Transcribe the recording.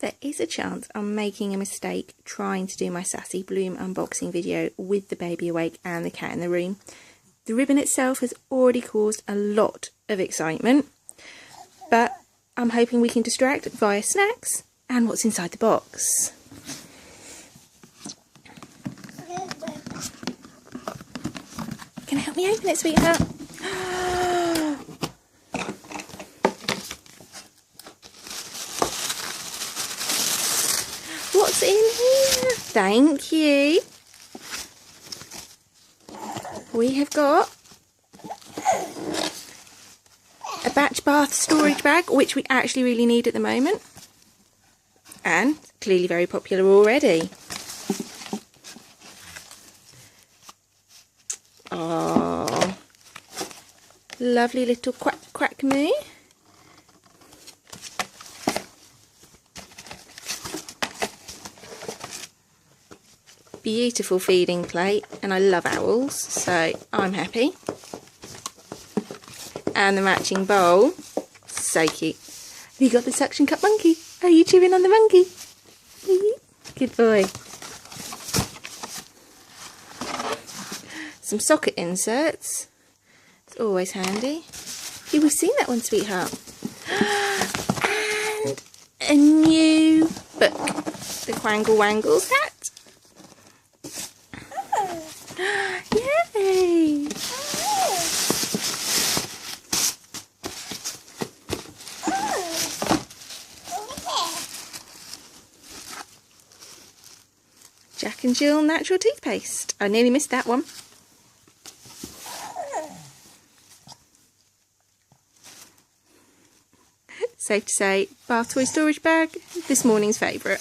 There is a chance I'm making a mistake trying to do my Sassy Bloom unboxing video with the baby awake and the cat in the room. The ribbon itself has already caused a lot of excitement, but I'm hoping we can distract via snacks and what's inside the box. Can you help me open it, sweetheart? What's in here? Thank you. We have got a batch bath storage bag, which we actually really need at the moment, and clearly very popular already. Oh, lovely little quack moo. Beautiful feeding plate, and I love owls, so I'm happy. And the matching bowl, so cute. You got the suction cup monkey. Are you chewing on the monkey? Good boy. Some socket inserts. It's always handy. Yeah, we've seen that one, sweetheart. And a new book, the Quangle Wangles hat. Yay! Jack and Jill natural toothpaste. I nearly missed that one. Safe to say, bath toy storage bag, this morning's favourite.